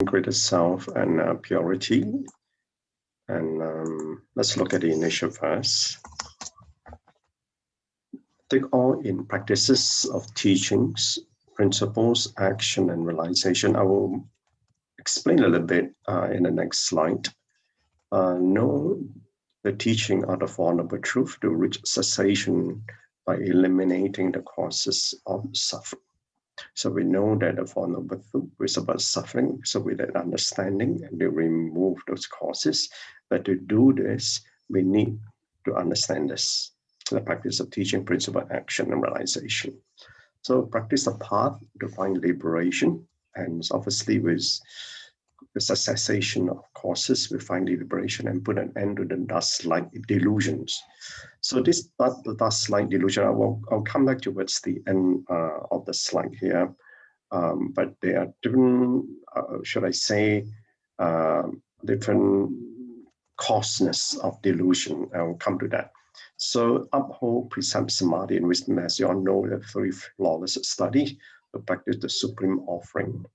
greater self and purity. And let's look at the initial verse. Take all in practices of teachings, principles, action, and realization. I will explain a little bit in the next slide. Know the teaching of the Four Noble Truths to reach cessation by eliminating the causes of suffering. So we know that the Four Noble Truths is about suffering. So with that understanding, and they remove those causes. But to do this, we need to understand this, the practice of teaching, principle, action, and realization. So practice a path to find liberation, and obviously with the cessation of causes, we find liberation and put an end to the dust-like delusions. So this dust-like delusion, I'll come back towards the end of the slide here. But there are different, should I say, different coarseness of delusion. I'll come to that. So uphold precept, samadhi, and wisdom, as you all know, the three flawless study to practice the supreme offering.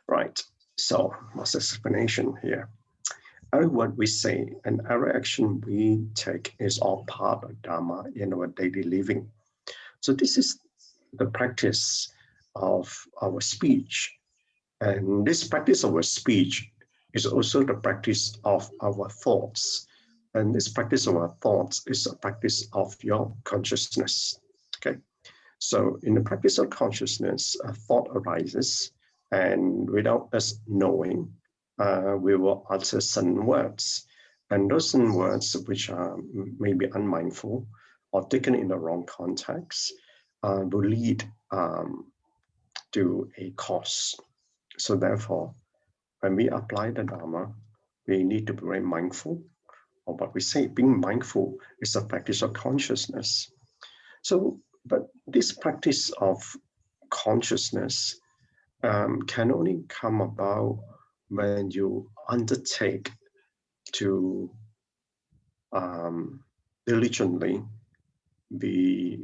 Right. So what's the explanation here? Every word we say and every action we take is all part of Dharma in our daily living. So this is the practice of our speech. And this practice of our speech is also the practice of our thoughts. And this practice of our thoughts is a practice of your consciousness. Okay. So in the practice of consciousness, a thought arises, and without us knowing, we will utter certain words. And those certain words, which are maybe unmindful or taken in the wrong context, will lead to a cause. So therefore, when we apply the Dharma, we need to be very mindful of what we say. Being mindful is a practice of consciousness. So, but this practice of consciousness can only come about when you undertake to diligently be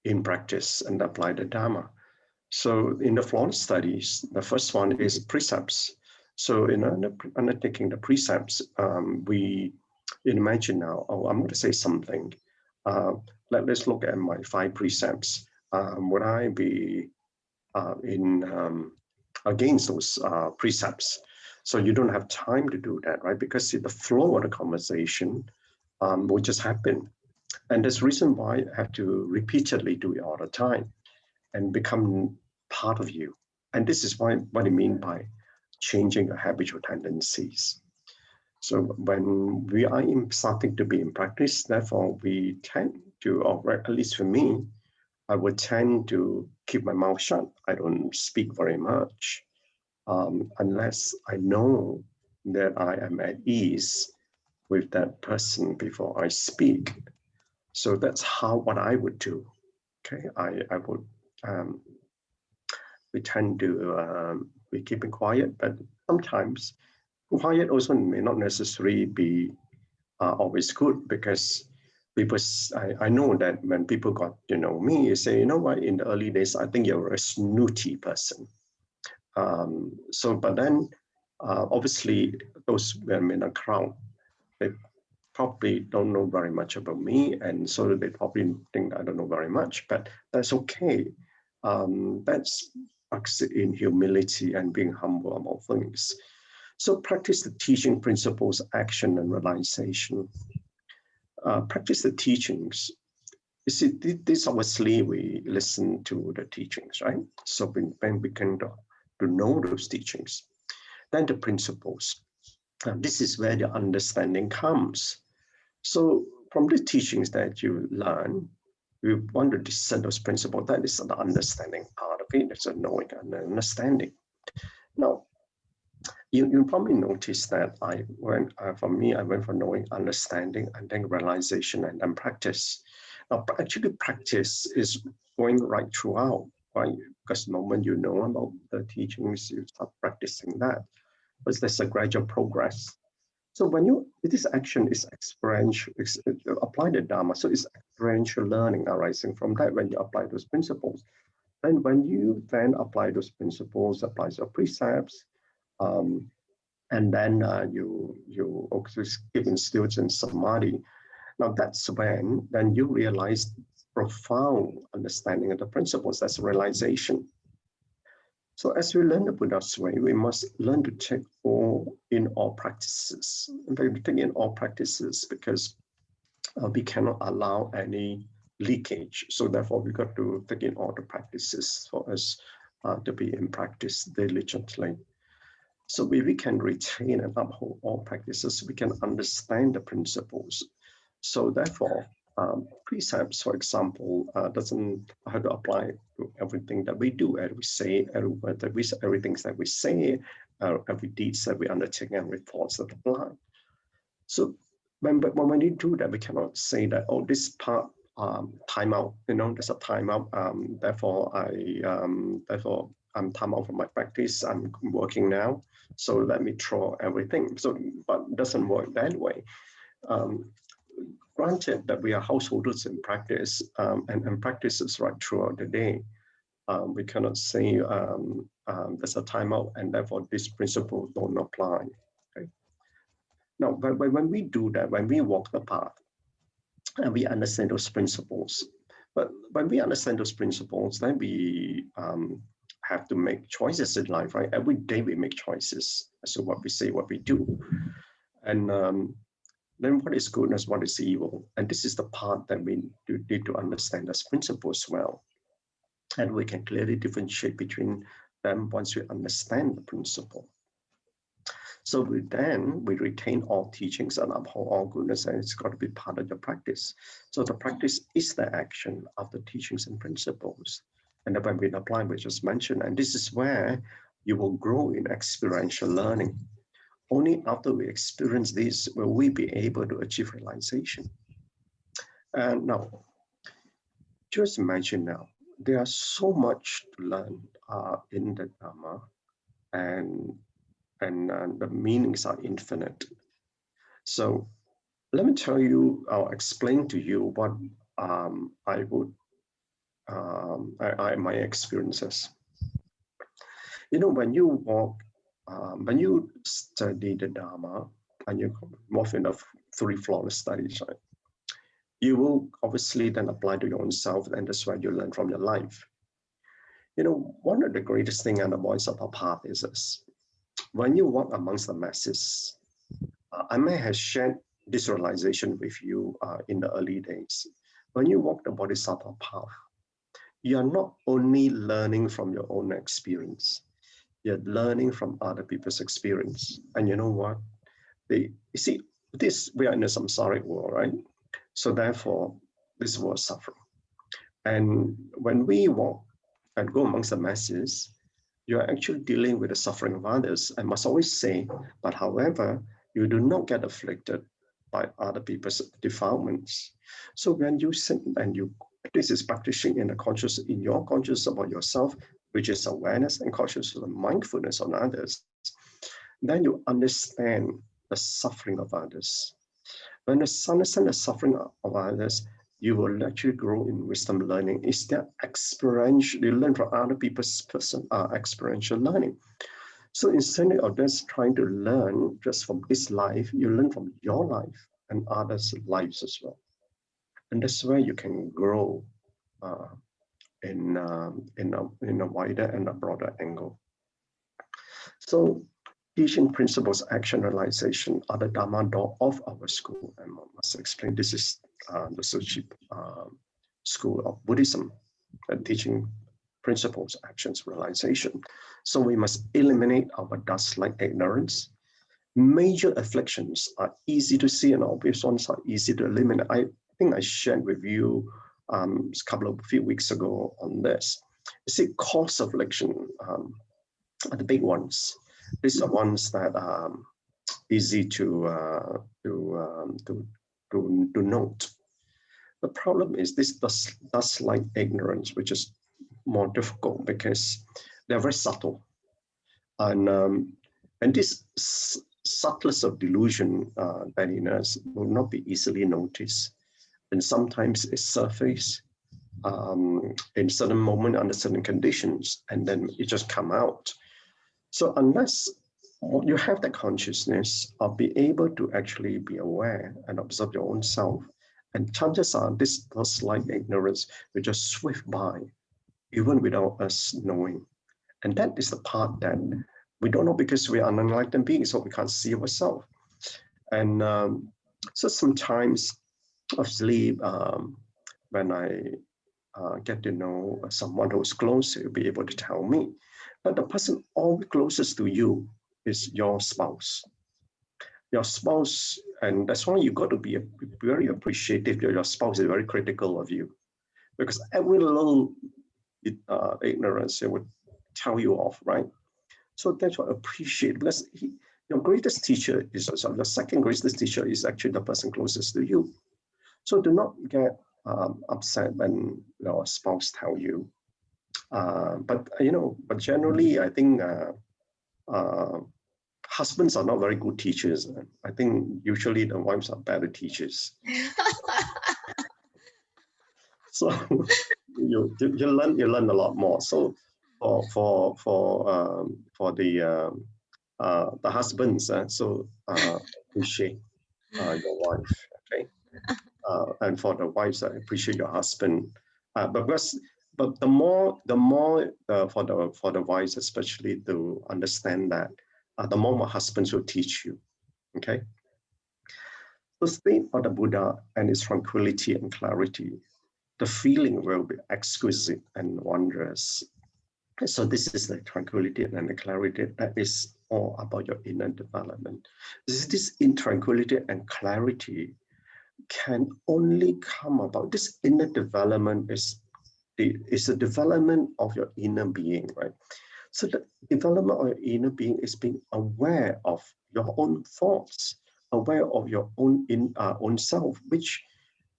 in practice and apply the Dharma. So in the flawless studies, the first one is precepts. So in undertaking the precepts, we imagine now, I'm going to say something. Let's look at my 5 precepts. Would I be against those precepts? So you don't have time to do that, right? Because the flow of the conversation will just happen. And that's the reason why I have to repeatedly do it all the time and become part of you. And this is what I mean by changing your habitual tendencies. So when we are starting to be in practice, therefore we tend to, or at least for me, I would tend to keep my mouth shut. I don't speak very much unless I know that I am at ease with that person before I speak. So that's what I would do. Okay, I would, we tend to be keeping quiet, but sometimes quiet also may not necessarily be always good, because people, I know that when people got to know me, you say, you know what, in the early days, I think you're a snooty person. But then obviously those men in a crowd, they probably don't know very much about me, and so they probably think I don't know very much, but that's okay. That's in humility and being humble about things. So practice the teaching, principles, action, and realization. Practice the teachings. You see, this obviously we listen to the teachings, right? So when we can to know those teachings. Then the principles. This is where the understanding comes. So from the teachings that you learn, we want to discern those principles. That is the understanding part of it. It's a knowing and understanding. Now, you probably noticed that I went from knowing, understanding, and then realization, and then practice. Now, actually, practice is going right throughout, right? Because the moment you know about the teachings, you start practicing that. But there's a gradual progress. So when this action is experiential, apply the Dharma, so it's experiential learning arising from that when you apply those principles. And when you then apply those principles, apply your precepts, And then you also giving students samadhi. Now that's when then you realize profound understanding of the principles. That's realization. So as we learn the Buddha's way, we must learn to take in all practices. In fact, we take in all practices because we cannot allow any leakage. So therefore, we got to take in all the practices for us to be in practice diligently. So we can retain and uphold all practices, we can understand the principles. So therefore, precepts, for example, doesn't have to apply to everything that we do, as we say, everything that we say, every deeds that we undertake, and every thoughts that apply. So when you do that, we cannot say that, oh, this part time out, there's a time out. Therefore I'm time out from my practice. I'm working now, so let me throw everything. So, but it doesn't work that way. Granted that we are householders in practice, and practices right throughout the day. We cannot say there's a timeout and therefore this principle don't apply. Okay? Now, but when we do that, when we walk the path and we understand those principles, but when we understand those principles, then we have to make choices in life, right? Every day we make choices as to what we say, what we do. And then what is goodness, what is evil? And this is the part that we need to understand as principles well. And we can clearly differentiate between them once we understand the principle. So we retain all teachings and uphold all goodness, and it's got to be part of your practice. So the practice is the action of the teachings and principles. And then when we apply, we just mentioned, and this is where you will grow in experiential learning. Only after we experience this will we be able to achieve realization. And now, just imagine now, there are so much to learn in the Dhamma, and the meanings are infinite. So let me tell you, I'll explain to you what my experiences. When you walk, when you study the Dhamma, and you move in the three flawless studies, right? You will obviously then apply to your own self, and that's where you learn from your life. One of the greatest things and the voice of our path is this. When you walk amongst the masses, I may have shared this realization with you in the early days. When you walk the Bodhisattva path, you are not only learning from your own experience, you're learning from other people's experience. And you know what? You see, we are in a samsaric world, right? So therefore, this world is suffering. And when we walk and go amongst the masses, you're actually dealing with the suffering of others. I must always say, but however, you do not get afflicted by other people's defilements. So when you sit and this is practicing in your consciousness about yourself, which is awareness and consciousness and mindfulness on others, then you understand the suffering of others. When you understand the suffering of others, you will actually grow in wisdom learning. It's that experiential, you learn from other people's experiential learning. So instead of just trying to learn just from this life, you learn from your life and others' lives as well. And that's where you can grow in a wider and a broader angle. So teaching principles, action, realization are the Dharma door of our school. And I must explain, this is the Tzu Chi school of Buddhism, teaching principles, actions, realization. So we must eliminate our dust-like ignorance. Major afflictions are easy to see and obvious ones are easy to eliminate. I think I shared with you a few weeks ago on this. You see, cause of affliction are the big ones. These are ones that are easy to note. The problem is this dust-like ignorance, which is more difficult because they're very subtle, and this subtlest of delusion that in us will not be easily noticed, and sometimes it surfaces in certain moment under certain conditions, and then it just come out. So unless you have that consciousness of being able to actually be aware and observe your own self. And chances are this slight ignorance will just swift by, even without us knowing. And that is the part that we don't know because we are unenlightened beings, so we can't see ourselves. And so sometimes, obviously, when I get to know someone who's close, he'll be able to tell me. But the person always closest to you is your spouse. Your spouse, and that's why you got to be very appreciative. Your spouse is very critical of you, because every little ignorance it would tell you off, right? So that's what I appreciate, because your greatest teacher is also your second greatest teacher is actually the person closest to you. So do not get upset when your spouse tell you. But generally, I think husbands are not very good teachers. I think usually the wives are better teachers. So you learn a lot more. So for the husbands, appreciate your wife, okay, and for the wives, appreciate your husband. But the more for the wives, especially to understand that, the more husbands will teach you, okay. The state of the Buddha and its tranquility and clarity, the feeling will be exquisite and wondrous. So this is the tranquility and the clarity that is all about your inner development. This in tranquility and clarity can only come about. This inner development is the development of your inner being, right? So the development of your inner being is being aware of your own thoughts, aware of your own self, which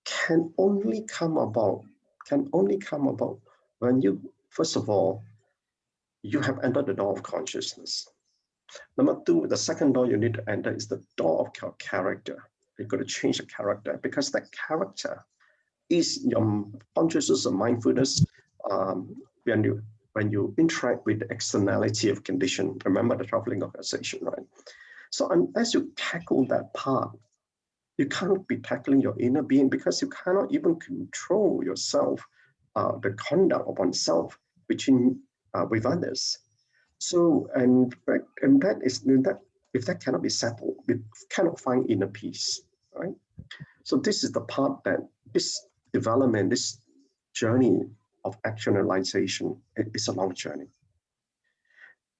can only come about when you, first of all, you have entered the door of consciousness. Number two, the second door you need to enter is the door of your character. You've got to change the character, because that character is your consciousness and mindfulness. When you interact with the externality of condition, remember the traveling organization, right? So unless you tackle that part, you cannot be tackling your inner being, because you cannot even control yourself, the conduct of oneself with others. So and that is that if that cannot be settled, we cannot find inner peace, right? So this is the part that this development, this journey of actualization, is a long journey.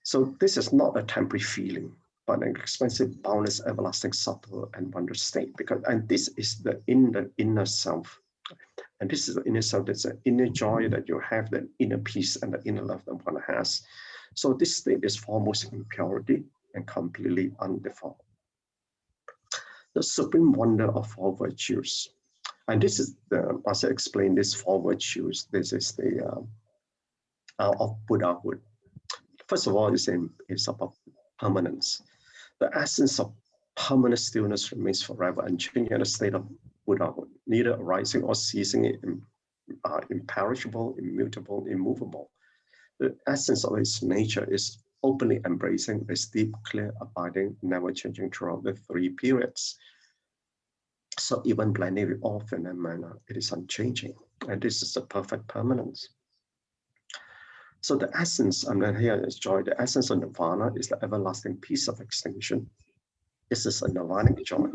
So this is not a temporary feeling, but an expensive, boundless, everlasting, subtle, and wondrous state. And this is the inner self. And this is the inner self, that's the inner joy that you have, the inner peace and the inner love that one has. So this state is foremost in purity and completely undefiled. The supreme wonder of four virtues. And this is as I explained, these four virtues, this is the of Buddhahood. First of all, it's about permanence. The essence of permanent stillness remains forever unchanged in the state of Buddhahood, neither arising or ceasing, imperishable, immutable, immovable. The essence of its nature is openly embracing, is deep, clear, abiding, never changing throughout the three periods. So even blending with all phenomena, it is unchanging. And this is the perfect permanence. So the essence, I'm not here as joy, the essence of nirvana is the everlasting peace of extinction. This is a nirvanic joy.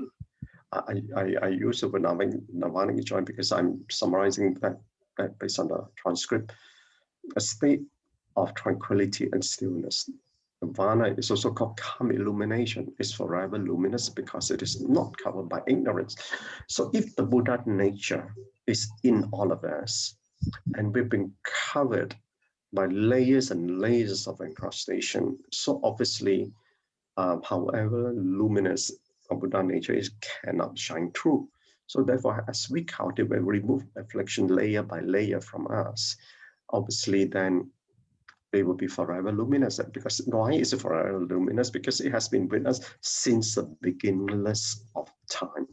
I use the word nirvanic joy because I'm summarizing that based on the transcript. A state of tranquility and stillness. Nirvana is also called calm illumination. It's forever luminous because it is not covered by ignorance. So if the Buddha nature is in all of us, and we've been covered by layers and layers of incrustation, so obviously, however luminous a Buddha nature is, cannot shine through. So therefore, as we cultivate, remove affliction layer by layer from us, obviously then they will be forever luminous. Because why is it forever luminous? Because it has been with us since the beginningless of time.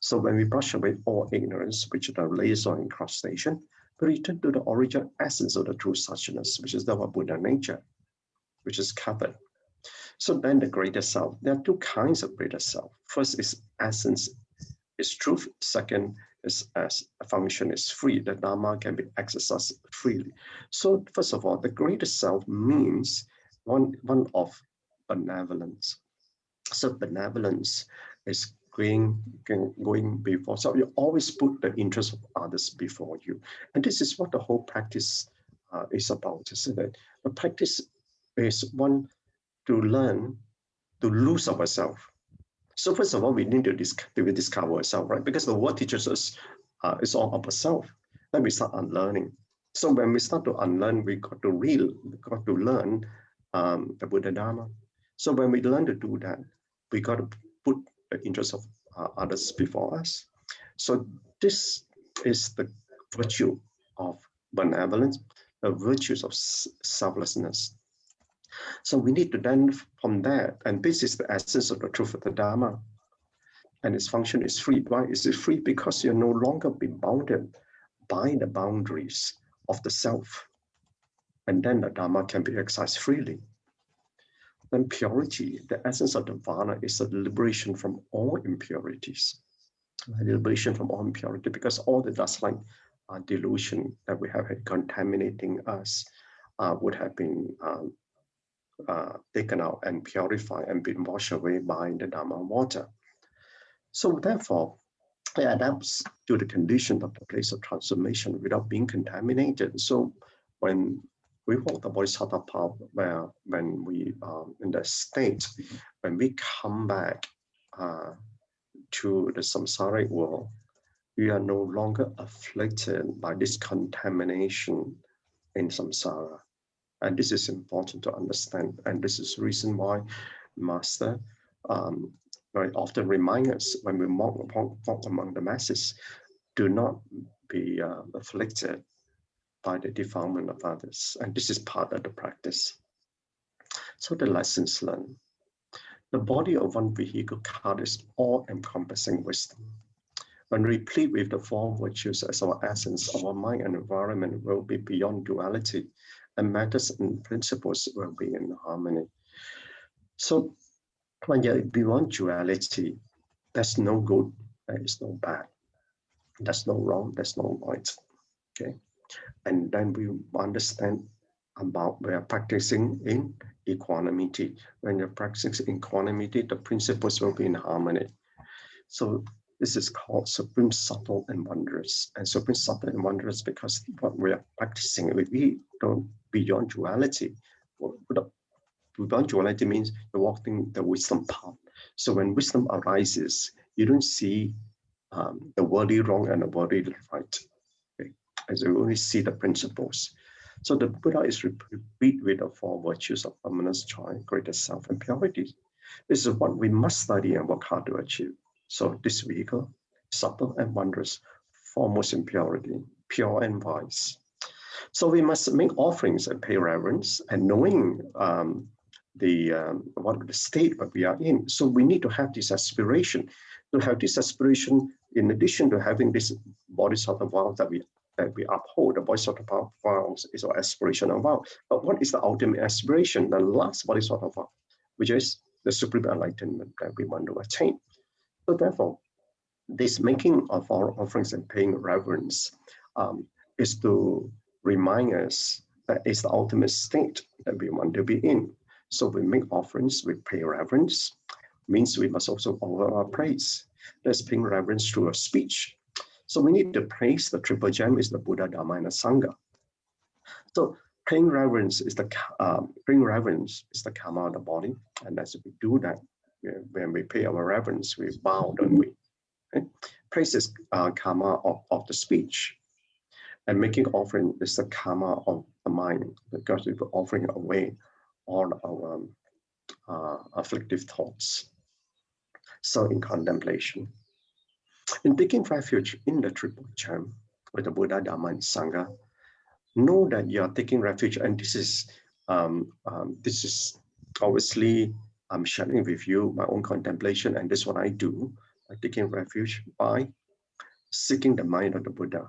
So when we brush away all ignorance, which are the layers of incrustation, we return to the original essence of the true suchness, which is the Buddha nature, which is covered. So then the greater self, there are two kinds of greater self. First is essence, is truth. Second is as a function is free. The Dharma can be exercised freely. So first of all, the greater self means one of benevolence. So benevolence is going before. So you always put the interest of others before you. And this is what the whole practice is about, isn't it? The practice is one to learn to lose ourselves. So first of all, we need to discover ourselves, right? Because the world teaches us it's all about self. Then we start unlearning. So when we start to unlearn, we got to learn the Buddha Dharma. So when we learn to do that, we got to put the interests of others before us. So this is the virtue of benevolence, the virtues of selflessness. So we need to then from there, and this is the essence of the truth of the Dharma. And its function is free. Why is it free? Because you're no longer be bounded by the boundaries of the self. And then the Dharma can be exercised freely. Then purity, the essence of the Nirvana is the liberation from all impurities. Liberation from all impurity, because all the dust-like delusion that we have had contaminating us would have been taken out and purified and been washed away by the Dharma water. So therefore, it adapts to the condition of the place of transformation without being contaminated. So when we walk the Bodhisattva path, when we are in the state, when we come back to the samsaric world, we are no longer afflicted by this contamination in samsara. And this is important to understand. And this is the reason why Master very often remind us when we walk among the masses, do not be afflicted by the defilement of others. And this is part of the practice. So the lessons learned. The body of one vehicle card is all-encompassing wisdom. When we plead with the four virtues as our essence, our mind and environment will be beyond duality, and matters and principles will be in harmony. So when you're beyond duality, there's no good, there is no bad, there's no wrong, there's no right. Okay, and then we understand about we are practicing in equanimity. When you're practicing equanimity, the principles will be in harmony. So this is called supreme subtle and wondrous. And supreme subtle and wondrous because what we are practicing, we don't beyond duality. Beyond duality means you're walking the wisdom path. So when wisdom arises, you don't see the worldly wrong and the worldly right. Okay? As you only see the principles. So the Buddha is replete with the four virtues of permanence, joy, greater self, and purity. This is what we must study and work hard to achieve. So this vehicle, subtle and wondrous, foremost in purity, pure and wise. So we must make offerings and pay reverence, and knowing what the state that we are in. So we need to have this aspiration. To have this aspiration, in addition to having this bodhisattva vow that we uphold, the bodhisattva vow is our aspirational vow. But what is the ultimate aspiration? The last bodhisattva vow, which is the supreme enlightenment that we want to attain. So therefore, this making of our offerings and paying reverence is to remind us that it's the ultimate state that we want to be in. So we make offerings, we pay reverence, means we must also offer our praise. That's paying reverence through a speech. So we need to praise the triple gem is the Buddha, Dharma, and the Sangha. So paying reverence is the karma of the body, and as we do that, when we pay our reverence, we bow, don't we? Okay? Praise is karma of the speech, and making offering is the karma of the mind, because we're offering away all our afflictive thoughts. So in contemplation, in taking refuge in the triple gem with the Buddha, Dharma, and Sangha, know that you are taking refuge, and this is obviously I'm sharing with you my own contemplation, and this is what I do. I'm taking refuge by seeking the mind of the Buddha,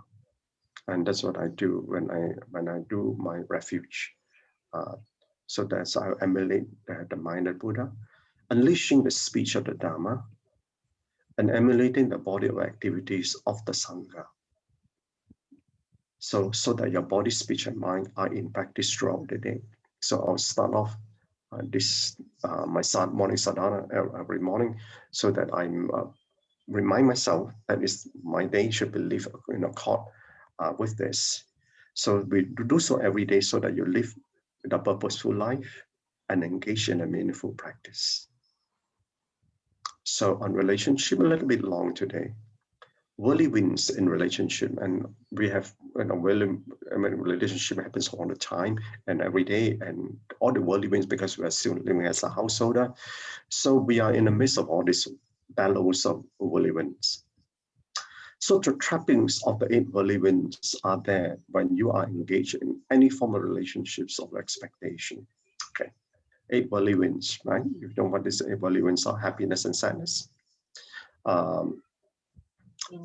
and that's what I do when I do my refuge. So that's how I emulate the mind of Buddha, unleashing the speech of the Dharma, and emulating the body of activities of the Sangha. So that your body, speech, and mind are in practice throughout the day. So I'll start off my morning sadhana every morning, so that I'm remind myself that my day should be lived in accord with this. So we do so every day, so that you live a purposeful life and engage in a meaningful practice. So on relationship, a little bit long today. Worldly winds in relationship, and we have relationship happens all the time and every day, and all the worldly winds, because we are still living as a householder. So we are in the midst of all these bellows of worldly winds. So the trappings of the 8 worldly winds are there when you are engaged in any form of relationships of expectation. Okay, 8 worldly winds, right? You know what these 8 worldly winds are: happiness and sadness,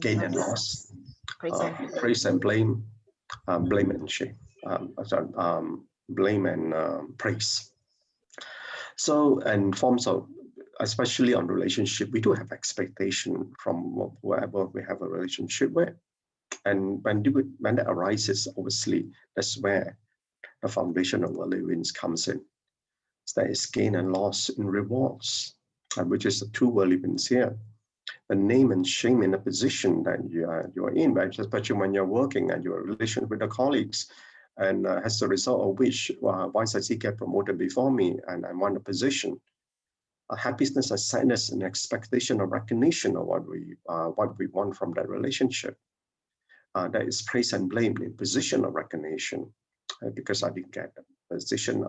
gain and loss, praise and blame, blame and shame, blame and praise. So, and forms of, especially on relationship, we do have expectation from whoever we have a relationship with. And when that arises, obviously, that's where the foundation of worldly winds comes in. So there is gain and loss in rewards, which is the 2 worldly winds here. The name and shame in a position that you are in, right? Especially when you're working and your relation with the colleagues, and as a result of which, why does he get promoted before me and I want a position? Happiness and sadness and expectation of recognition of what we want from that relationship. That is praise and blame in position of recognition, because I didn't get the position,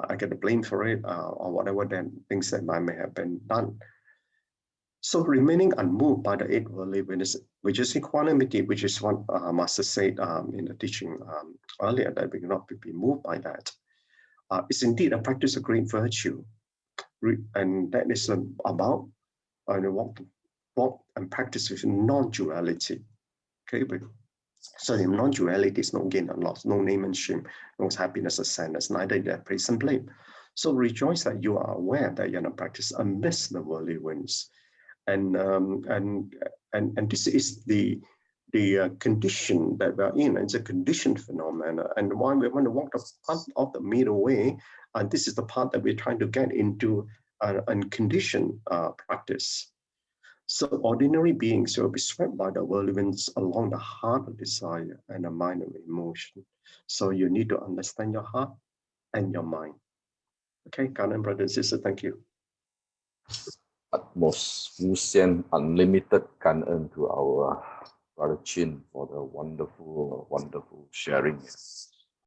I get the blame for it, or whatever then things that I may have been done. So remaining unmoved by the 8 worldly winds, which is equanimity, which is what Master said in the teaching earlier, that we cannot be moved by that. It's indeed a practice of great virtue, and that is about walk and practice with non-duality. Okay, but so in non-duality is no gain and loss, no name and shame, no happiness or sadness, neither there praise and blame. So rejoice that you are aware that you're in a practice amidst the worldly winds. And this is the condition that we're in. It's a conditioned phenomena, and why we want to walk the path of the middle way. And this is the part that we're trying to get into unconditioned practice. So ordinary beings will be swept by the whirlwinds along the heart of desire and the mind of emotion. So you need to understand your heart and your mind. Okay, Gan En, brother and sister, thank you. Utmost Wuxian unlimited Gan En to our Brother Chin for the wonderful sharing.